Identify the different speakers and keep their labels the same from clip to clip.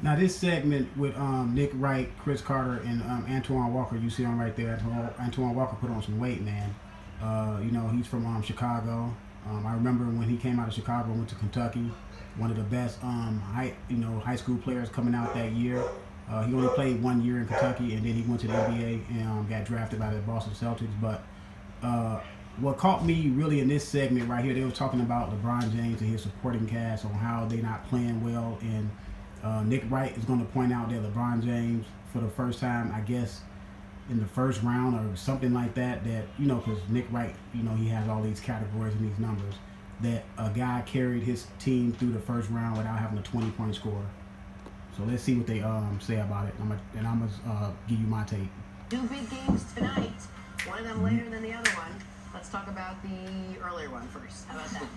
Speaker 1: Now this segment with Nick Wright, Chris Carter, and Antoine Walker, you see him right there. Antoine Walker put on some weight, man. He's from Chicago. I remember when he came out of Chicago and went to Kentucky. One of the best high school players coming out that year. He only played 1 year in Kentucky, and then he went to the NBA and got drafted by the Boston Celtics. But what caught me really in this segment right here, they were talking about LeBron James and his supporting cast on how they're not playing well. And Nick Wright is going to point out that LeBron James, for the first time, I guess, in the first round or something like that, because Nick Wright, he has all these categories and these numbers, that a guy carried his team through the first round without having a 20-point score. So let's see what they say about it. I'm gonna give you my take.
Speaker 2: Two big games tonight. One of them later than the other one. Let's talk about the earlier one first. How about that?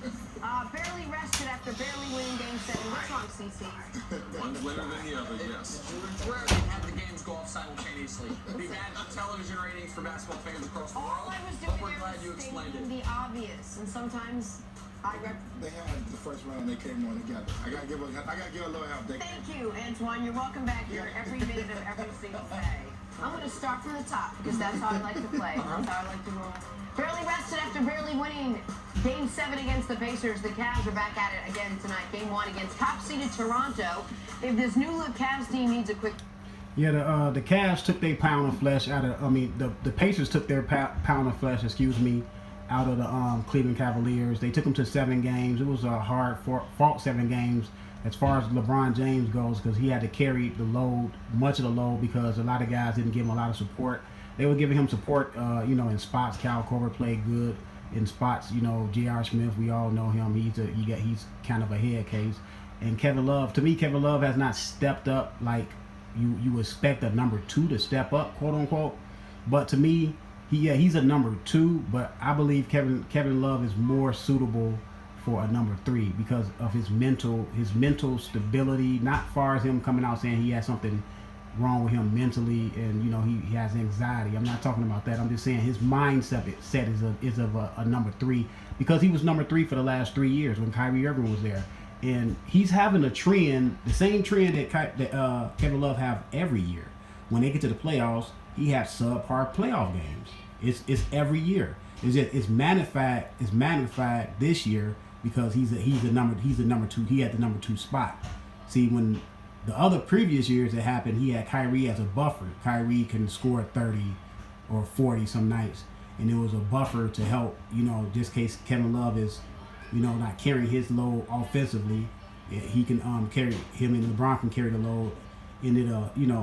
Speaker 2: Barely rested after barely winning Game 7. What's wrong, CC?
Speaker 3: One's later than the other, yes.
Speaker 4: It's rare to have the games go off simultaneously. We've had television ratings for basketball fans across the world.
Speaker 2: All I was
Speaker 4: but
Speaker 2: doing
Speaker 4: we're
Speaker 2: there
Speaker 4: glad you
Speaker 2: was
Speaker 4: explained
Speaker 2: stating
Speaker 4: it.
Speaker 2: the obvious, and sometimes
Speaker 5: They had the first round. They came on together. I gotta give a little help.
Speaker 2: Thank you, Antoine. You're welcome back here every minute of every single day. I'm going to start from the top because that's how I like to play. That's how I like to roll. Barely rested after barely winning Game 7 against the Pacers. The Cavs are back at it again tonight. Game 1 against top-seeded Toronto. If this new-look Cavs team needs a quick...
Speaker 1: Yeah, the Cavs took their pound of flesh out of... the Pacers took their pound of flesh, out of the Cleveland Cavaliers. They took them to 7 games. It was a hard-fought 7 games as far as LeBron James goes, because he had to carry the load, much of the load, because a lot of guys didn't give him a lot of support. They were giving him support, in spots. Kyle Korver played good in spots. J.R. Smith, we all know him. He's kind of a head case. And Kevin Love, to me, Kevin Love has not stepped up like you expect a number 2 to step up, quote unquote. But to me, he's a number 2. But I believe Kevin Love is more suitable for a number 3 because of his mental stability. Not far as him coming out saying he has something wrong with him mentally, and he has anxiety. I'm not talking about that. I'm just saying his mindset is of a number 3, because he was number 3 for the last 3 years when Kyrie Irving was there, and he's having a trend, the same trend that Kevin Love have every year. When they get to the playoffs, he has subpar playoff games. It's every year. It's magnified this year because he's the number 2. He had the number 2 spot. See, when the other previous years that happened, he had Kyrie as a buffer. Kyrie can score 30 or 40 some nights, and it was a buffer to help, just in case Kevin Love is, not carrying his load offensively. He can carry, him and LeBron can carry the load, and it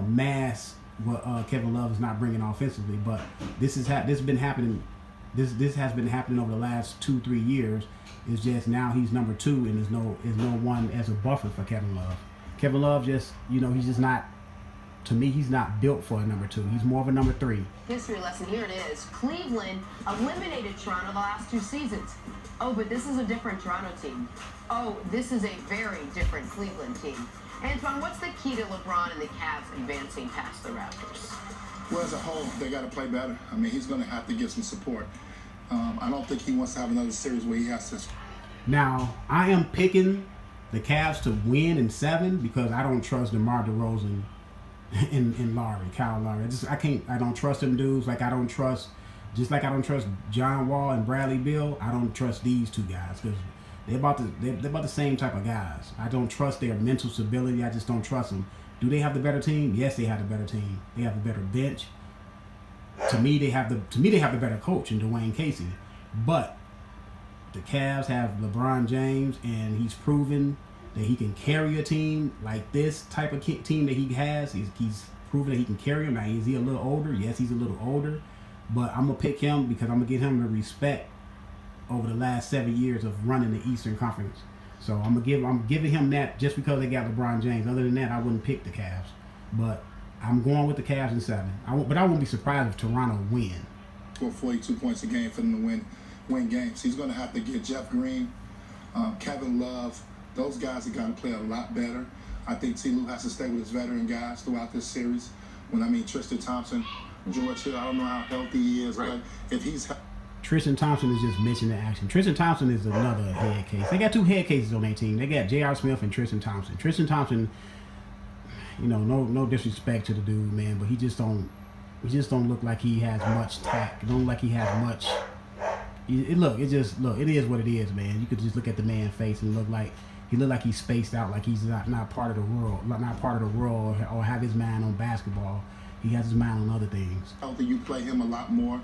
Speaker 1: mass what Kevin Love is not bringing offensively. But this has been happening. This has been happening over the last 2-3 years. It's just now he's number 2, and there's no one as a buffer for Kevin Love. Kevin Love just, he's just not, to me, he's not built for a number 2. He's more of a number 3.
Speaker 2: History lesson, here it is. Cleveland eliminated Toronto the last 2 seasons. Oh, but this is a different Toronto team. Oh, this is a very different Cleveland team. Antoine, what's the key to LeBron and the Cavs advancing past the Raptors?
Speaker 5: Well, as a whole, they got to play better. He's going to have to get some support. I don't think he wants to have another series where he has to...
Speaker 1: Now, I am picking the Cavs to win in 7 because I don't trust DeMar DeRozan and Kyle Lowry. I don't trust them dudes like I don't trust John Wall and Bradley Beal. I don't trust these 2 guys because they're about the same type of guys. I don't trust their mental stability. I just don't trust them. Do they have the better team? Yes, they have the better team. They have the better bench. To me, they have the better coach in Dwayne Casey. But the Cavs have LeBron James, and he's proven that he can carry a team like this type of team that he has. He's proven that he can carry them. Now, is he a little older? Yes, he's a little older. But I'm going to pick him because I'm going to give him the respect over the last 7 years of running the Eastern Conference. So I'm giving him that just because they got LeBron James. Other than that, I wouldn't pick the Cavs. But I'm going with the Cavs in 7. But I wouldn't be surprised if Toronto win.
Speaker 5: For 42 points a game for them to win games. He's going to have to get Jeff Green, Kevin Love. Those guys have got to play a lot better. I think T. Lue has to stay with his veteran guys throughout this series. Tristan Thompson, George Hill, I don't know how healthy he is, right. But if he's...
Speaker 1: Tristan Thompson is just missing the action. Tristan Thompson is another head case. They got 2 head cases on their team. They got J.R. Smith and Tristan Thompson. Tristan Thompson, you know, no disrespect to the dude, man, but he just don't look like he has much tact. It don't look like he has much. It is what it is, man. You could just look at the man's face and look like he's spaced out, like he's not part of the world, not part of the world, or have his mind on basketball. He has his mind on other things.
Speaker 5: I don't think you play him a lot more.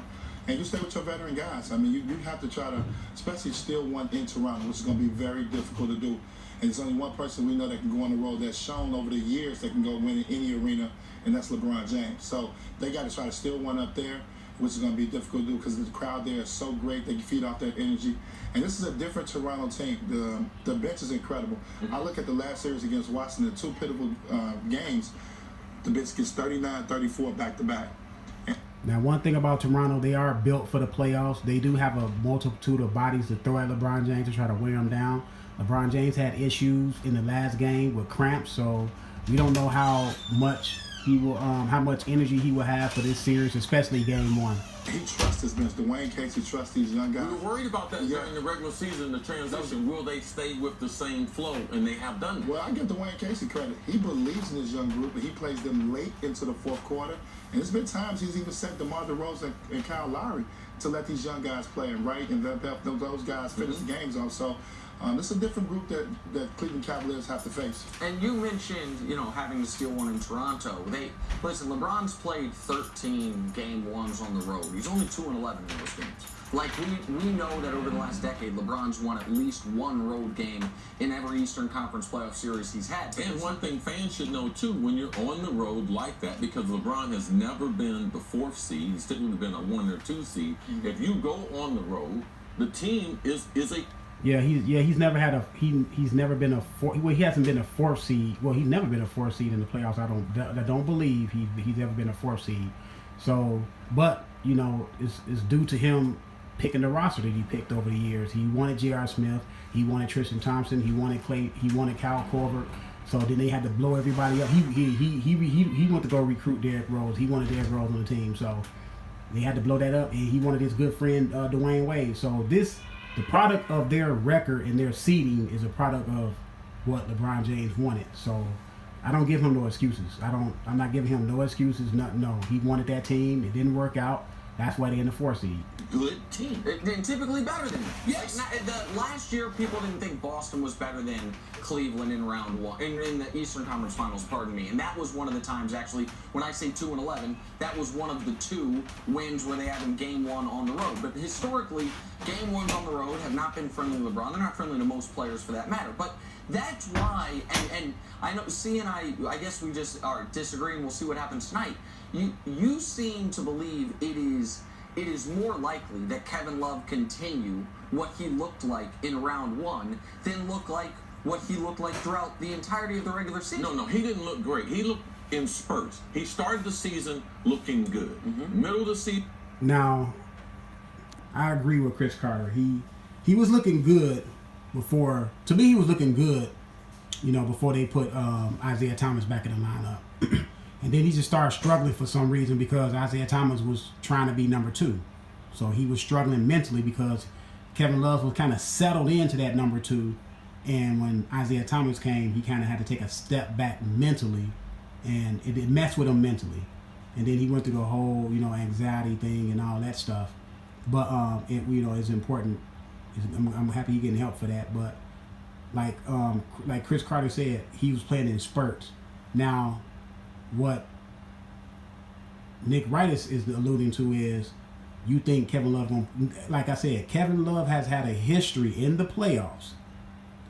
Speaker 5: And you stay with your veteran guys. I mean, you have to try to, especially steal one in Toronto, which is going to be very difficult to do. And there's only one person we know that can go on the road that's shown over the years that can go win in any arena, and that's LeBron James. So they got to try to steal one up there, which is going to be difficult to do because the crowd there is so great. They can feed off that energy. And this is a different Toronto team. The bench is incredible. I look at the last series against Washington, the two pivotal games. The bench gets 39, 34 back-to-back.
Speaker 1: Now, one thing about Toronto, they are built for the playoffs. They do have a multitude of bodies to throw at LeBron James to try to wear him down. LeBron James had issues in the last game with cramps, so we don't know how much energy he will have for this series, especially game one.
Speaker 5: He trusts his bench. Dwayne Casey trusts these young guys.
Speaker 3: We were worried about that during the regular season, the transition. Will they stay with the same flow? And they have done it.
Speaker 5: Well, I give Dwayne Casey credit. He believes in his young group, and he plays them late into the fourth quarter. And there's been times he's even sent DeMar DeRozan and Kyle Lowry to let these young guys play and those guys finish the games off. So this is a different group that Cleveland Cavaliers have to face.
Speaker 4: And you mentioned, having to steal one in Toronto. LeBron's played 13 game ones on the road. He's only 2-11 in those games. Like, we know that over the last decade, LeBron's won at least one road game in every Eastern Conference playoff series he's had.
Speaker 3: And one thing fans should know, too, when you're on the road like that, because LeBron has never been the 4th seed, he's typically been a 1 or 2 seed. Mm-hmm. If you go on the road, the team is a...
Speaker 1: He's never had he's never been a he hasn't been a 4th seed. Well, he's never been a 4th seed in the playoffs. I don't believe he's ever been a 4th seed. So, but it's due to him picking the roster that he picked over the years. He wanted J.R. Smith, he wanted Tristan Thompson, he wanted Clay, he wanted Kyle Korver. So then they had to blow everybody up. He went to go recruit Derrick Rose. He wanted Derrick Rose on the team. So they had to blow that up, and he wanted his good friend Dwayne Wade. So the product of their record and their seeding is a product of what LeBron James wanted. So I don't give him no excuses. I'm not giving him no excuses. No, he wanted that team. It didn't work out. That's why they're in the 4th seed.
Speaker 4: Good team. And typically better than them.
Speaker 3: Yes.
Speaker 4: Last year, people didn't think Boston was better than Cleveland in round one, in the Eastern Conference Finals, pardon me. And that was one of the times, actually, when I say 2-11, that was one of the 2 wins where they had in game 1 on the road. But historically, game 1s on the road have not been friendly to LeBron. They're not friendly to most players for that matter. But that's why, and I know C and I guess we just are disagreeing. We'll see what happens tonight. You seem to believe it is more likely that Kevin Love continue what he looked like in round 1 than look like what he looked like throughout the entirety of the regular season.
Speaker 3: No, he didn't look great. He looked in spurts. He started the season looking good. Mm-hmm. Middle of the season.
Speaker 1: Now, I agree with Chris Carter. He was looking good before. To me, he was looking good, before they put Isaiah Thomas back in the lineup. And then he just started struggling for some reason because Isaiah Thomas was trying to be number 2. So he was struggling mentally because Kevin Love was kind of settled into that number 2. And when Isaiah Thomas came, he kind of had to take a step back mentally. And it messed with him mentally. And then he went through the whole, anxiety thing and all that stuff. But, it's important. I'm happy he's getting help for that. But like Chris Carter said, he was playing in spurts. Now, what Nick Wright is alluding to is you think Kevin Love like I said, Kevin Love has had a history in the playoffs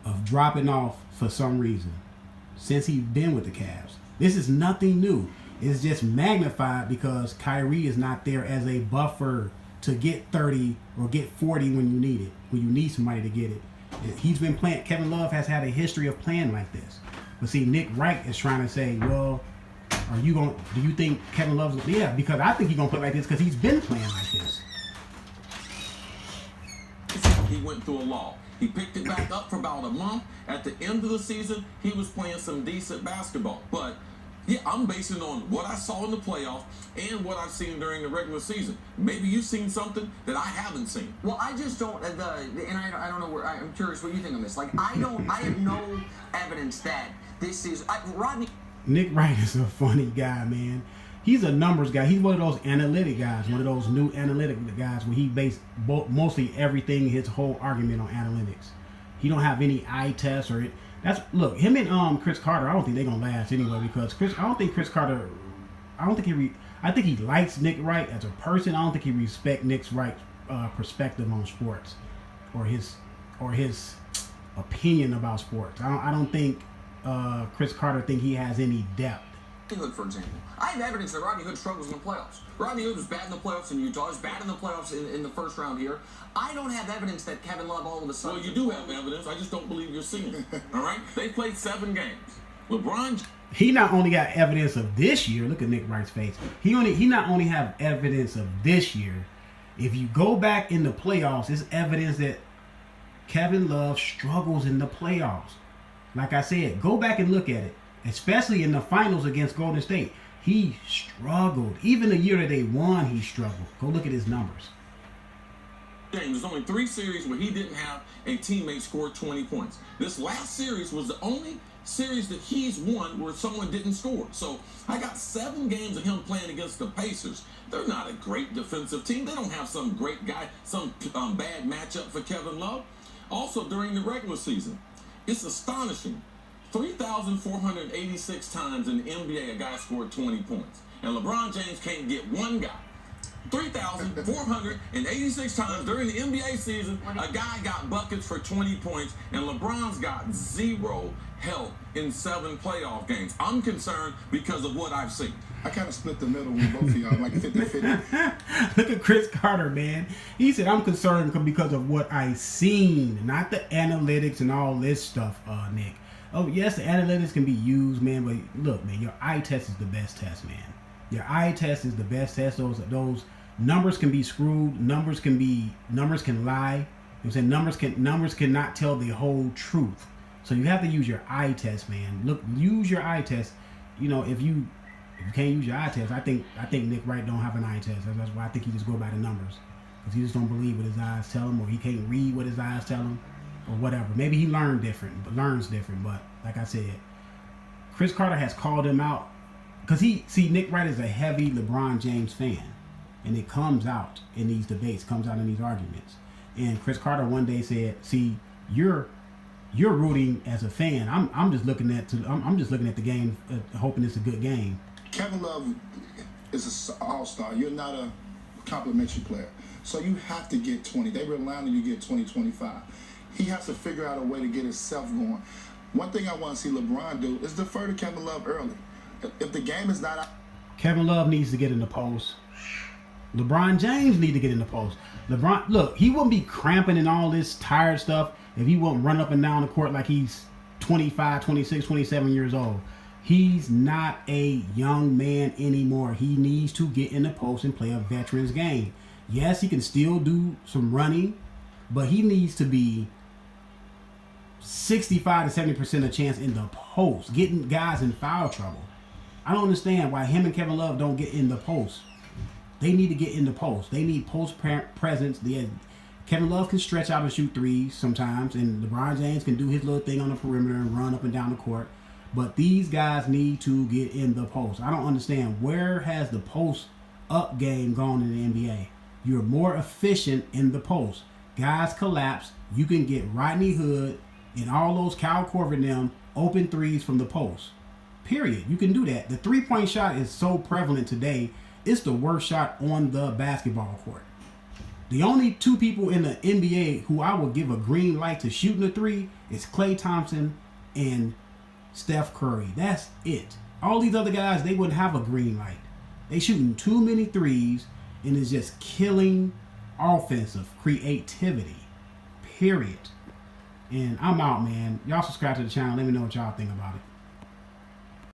Speaker 1: of dropping off for some reason since he's been with the Cavs. This is nothing new. It's just magnified because Kyrie is not there as a buffer to get 30 or get 40 when you need it, when you need somebody to get it. He's been playing. Kevin Love has had a history of playing like this. But see, Nick Wright is trying to say, well, do you think Kevin Love's... Yeah, because I think he's going to play like this because he's been playing like this.
Speaker 3: He went through a lull. He picked it back up for about a month. At the end of the season, he was playing some decent basketball. But, yeah, I'm basing it on what I saw in the playoffs and what I've seen during the regular season. Maybe you've seen something that I haven't seen.
Speaker 4: Well, I just don't... and I don't know where... I'm curious what you think on this. Like, I have no evidence that this is... Rodney...
Speaker 1: Nick Wright is a funny guy, man. He's a numbers guy. He's one of those analytic guys, one of those new analytic guys where he based mostly everything, his whole argument on analytics. He don't have any eye tests or it. Look, him and Chris Carter. I don't think they're gonna last anyway because I think he likes Nick Wright as a person. I don't think he respects Nick Wright's perspective on sports or his opinion about sports. I don't think Chris Carter think he has any depth.
Speaker 4: Rodney Hood, for example. I have evidence that Rodney Hood struggles in the playoffs. Rodney Hood was bad in the playoffs in Utah. He was bad in the playoffs in the first round here. I don't have evidence that Kevin Love all of a sudden...
Speaker 3: Well, you do have evidence. I just don't believe you're seeing it. All right? They played 7 games. LeBron...
Speaker 1: He not only got evidence of this year. Look at Nick Wright's face. He not only have evidence of this year. If you go back in the playoffs, it's evidence that Kevin Love struggles in the playoffs. Like I said, go back and look at it. Especially in the finals against Golden State. He struggled. Even the year that they won, he struggled. Go look at his numbers.
Speaker 3: There's only 3 series where he didn't have a teammate score 20 points. This last series was the only series that he's won where someone didn't score. So I got 7 games of him playing against the Pacers. They're not a great defensive team. They don't have some great guy, some bad matchup for Kevin Love. Also, during the regular season, it's astonishing. 3,486 times in the NBA a guy scored 20 points. And LeBron James can't get one guy. 3,486 times during the NBA season, a guy got buckets for 20 points, and LeBron's got 0 help in 7 playoff games. I'm concerned because of what I've seen.
Speaker 5: I kind of split the middle with both of y'all, like 50-50.
Speaker 1: Look at Chris Carter, man. He said, I'm concerned because of what I seen, not the analytics and all this stuff, Nick. Oh, yes, the analytics can be used, man, but look, man, your eye test is the best test, man. Your eye test is the best test. Those numbers can be screwed. Numbers can lie. You know, numbers cannot tell the whole truth. So you have to use your eye test, man. Look, use your eye test. You know, if you can't use your eye test, I think Nick Wright don't have an eye test. That's why I think he just go by the numbers, because he just don't believe what his eyes tell him, or he can't read what his eyes tell him, or whatever. Maybe he learns different. But like I said, Chris Carter has called him out because Nick Wright is a heavy LeBron James fan, and it comes out in these debates, comes out in these arguments. And Chris Carter one day said, "See, you're rooting as a fan. I'm just looking at the game, hoping it's a good game."
Speaker 5: Kevin Love is an all-star. You're not a complimentary player. So you have to get 20. They rely on you to get 20, 25. He has to figure out a way to get himself going. One thing I want to see LeBron do is defer to Kevin Love early. If the game is not out...
Speaker 1: Kevin Love needs to get in the post. LeBron James needs to get in the post. LeBron, look, he wouldn't be cramping and all this tired stuff if he wouldn't run up and down the court like he's 25, 26, 27 years old. He's not a young man anymore. He needs to get in the post and play a veteran's game. Yes, he can still do some running, but he needs to be 65 to 70% of chance in the post, getting guys in foul trouble. I don't understand why him and Kevin Love don't get in the post. They need to get in the post. They need post presence. Kevin Love can stretch out and shoot threes sometimes, and LeBron James can do his little thing on the perimeter and run up and down the court. But these guys need to get in the post. I don't understand, where has the post up game gone in the NBA? You're more efficient in the post. Guys collapse. You can get Rodney Hood and all those Kyle Korver and them open threes from the post. Period. You can do that. The three-point shot is so prevalent today. It's the worst shot on the basketball court. The only 2 people in the NBA who I would give a green light to shooting a 3 is Klay Thompson and Steph Curry. That's it. All these other guys, they wouldn't have a green light. They shooting too many threes, and it's just killing offensive creativity. Period. And I'm out, man. Y'all subscribe to the channel. Let me know what y'all think about it.